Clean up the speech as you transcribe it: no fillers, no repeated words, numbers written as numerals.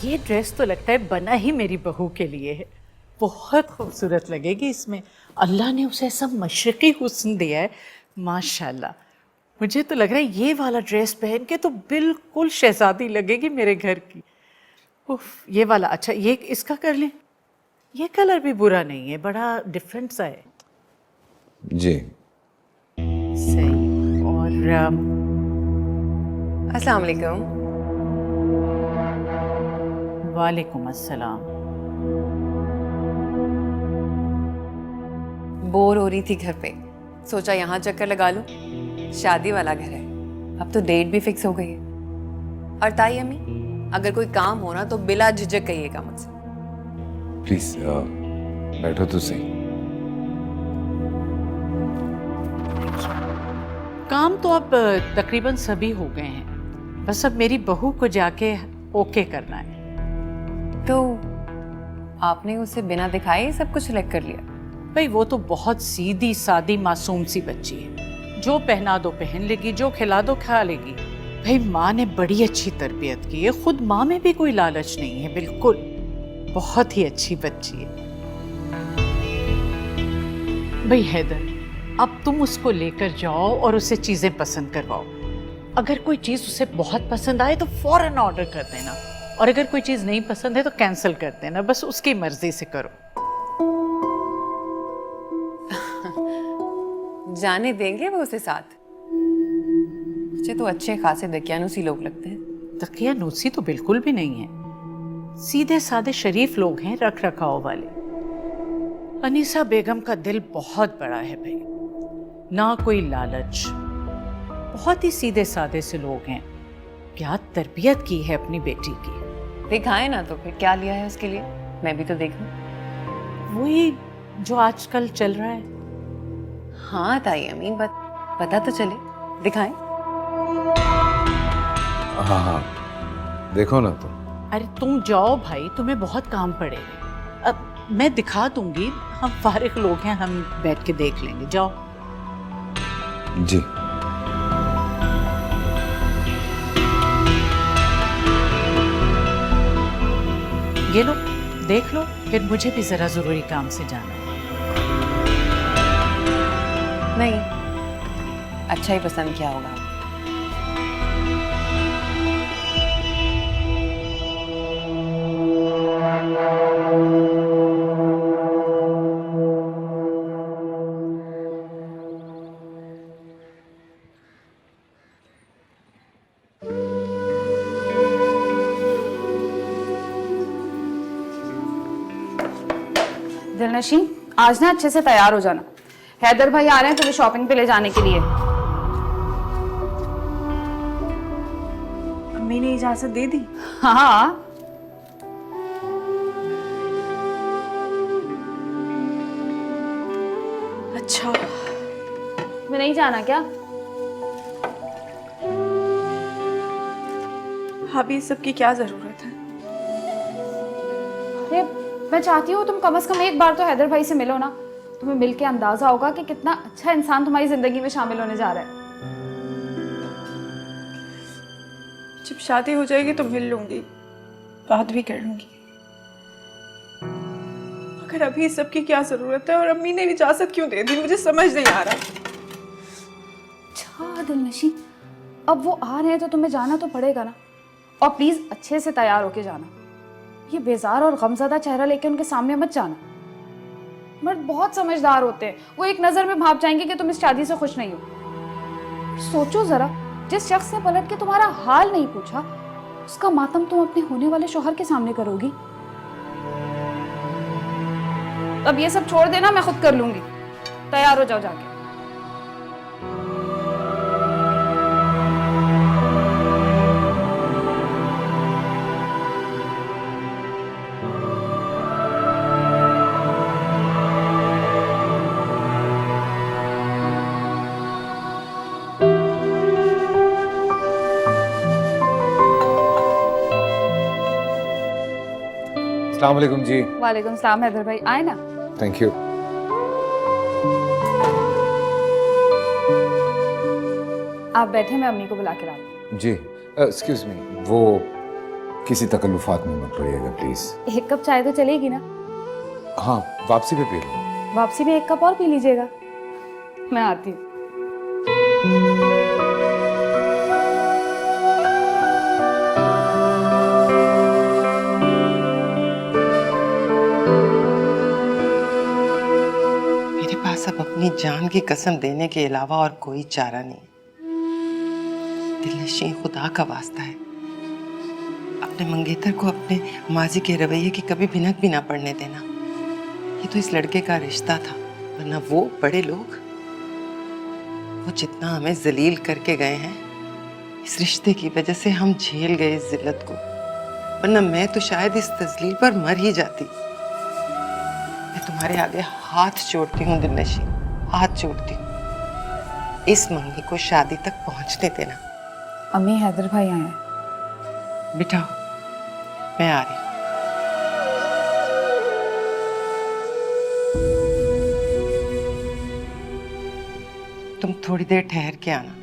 ये ड्रेस तो लगता है बना ही मेरी बहू के लिए है। बहुत खूबसूरत लगेगी इसमें। अल्लाह ने उसे ऐसा मशरक़ी हुस्न दिया है, माशाल्लाह। मुझे तो लग रहा है ये वाला ड्रेस पहन के तो बिल्कुल शहजादी लगेगी मेरे घर की। उफ, ये वाला अच्छा, ये इसका कर लें। ये कलर भी बुरा नहीं है, बड़ा डिफरेंट सा है। जी सही। और अस्सलाम वालेकुम। वालेकुम अस्सलाम। बोर हो रही थी घर पे, सोचा यहाँ चक्कर लगा लूं। शादी वाला घर है, अब तो डेट भी फिक्स हो गई है। और ताई अम्मी, अगर कोई काम हो ना तो बिला झिझक कहिएगा मुझसे। प्लीज बैठो तो सही। काम तो अब तकरीबन सभी हो गए हैं, बस अब मेरी बहू को जाके ओके करना है। तो आपने उसे बिना दिखाए ही सब कुछ सिलेक्ट कर लिया? भाई वो तो बहुत सीधी सादी मासूम सी बच्ची है, जो पहना दो पहन लेगी, जो खिला दो खा लेगी। भाई माँ ने बड़ी अच्छी तरबियत की है, खुद माँ में भी कोई लालच नहीं है, बिल्कुल बहुत ही अच्छी बच्ची है। भाई हैदर, अब तुम उसको लेकर जाओ और उसे चीजें पसंद करवाओ। अगर कोई चीज उसे बहुत पसंद आए तो फौरन ऑर्डर कर देना, और अगर कोई चीज नहीं पसंद है तो कैंसिल कर देना, बस उसकी मर्जी से करो। जाने देंगे वो उसे साथ? मुझे तो अच्छे खासे दकियानुसी लोग लगते हैं। दकियानूसी तो बिल्कुल भी नहीं है, सीधे साधे शरीफ लोग हैं, रख रखाव वाले। अनीसा बेगम का दिल बहुत बड़ा है भाई, ना कोई लालच, बहुत ही सीधे साधे से लोग हैं। क्या तरबियत की है अपनी बेटी की। दिखाए ना तो फिर क्या लिया है उसके लिए, मैं भी तो देखूं। वही जो आजकल चल रहा है। हाँ ताई अम्मी, पता तो चले, दिखाएं। हाँ हाँ देखो ना तुम। अरे तुम जाओ भाई, तुम्हें बहुत काम पड़ेगा। अब मैं दिखा दूंगी, हम फारिग लोग हैं, हम बैठ के देख लेंगे, जाओ। जी ये लो देख लो, फिर मुझे भी जरा जरूरी काम से जाना है। नहीं, अच्छा ही पसंद किया होगा। दिलनशीं, आज ना अच्छे से तैयार हो जाना। हैदर भाई आ रहे हैं तुम्हें शॉपिंग पे ले जाने के लिए। अम्मी ने इजाजत दे दी? हाँ। अच्छा, तुम्हें नहीं जाना क्या? भाभी सबकी क्या जरूरत है? अरे मैं चाहती हूँ तुम कम से कम एक बार तो हैदर भाई से मिलो ना, तुम्हें मिलके अंदाजा होगा कि कितना अच्छा इंसान तुम्हारी जिंदगी में शामिल होने जा रहा है। जब शादी हो जाएगी तो मिल लूंगी, बात भी कर लूंगी, मगर अभी सबकी क्या जरूरत है? और अम्मी ने इजाजत क्यों दे दी, मुझे समझ नहीं आ रहा। अच्छा दिलनशीं, अब वो आ रहे हैं तो तुम्हें जाना तो पड़ेगा ना, और प्लीज अच्छे से तैयार होके जाना। ये बेजार और गमज़दा चेहरा लेके उनके सामने मत जाना। मर्द बहुत समझदार होते हैं, वो एक नजर में भाप जाएंगे कि तुम इस शादी से खुश नहीं हो। सोचो जरा, जिस शख्स ने पलट के तुम्हारा हाल नहीं पूछा, उसका मातम तुम अपने होने वाले शौहर के सामने करोगी। अब ये सब छोड़ देना, मैं खुद कर लूंगी। तैयार हो जाओ जाके। अस्सलाम वालेकुम जी। वालेकुम सलाम। हैदर भाई आए ना? Thank you. आप बैठे, मैं अम्मी को बुला के लाती हूँ। जी एक्सक्यूज मी, वो किसी तकल्लुफात में मत पड़िएगा प्लीज। एक कप चाय तो चलेगी ना? हाँ, वापसी पे पी लो। वापसी में एक कप और पी लीजिएगा। मैं आती हूँ। मेरे पास अब अपनी जान की कसम देने के अलावा और कोई चारा नहीं। दिलनशीं खुदा का वास्ता है, अपने मंगेतर को अपने माजी के रवैये की कभी भिनक भी ना पड़ने देना। ये तो इस लड़के का रिश्ता था, वरना वो बड़े लोग, वो जितना हमें जलील करके गए हैं, इस रिश्ते की वजह से हम झेल गए इस जिल्लत को, वरना मैं तो शायद इस तजलील पर मर ही जाती। मैं तुम्हारे आगे हाथ जोड़ती हूँ दिलनशीं, हाथ जोड़ती हूँ। इस मंगनी को शादी तक पहुंचने देना। अम्मी, हैदर भाई आए हैं। बिठाओ, मैं आ रही। तुम थोड़ी देर ठहर के आना।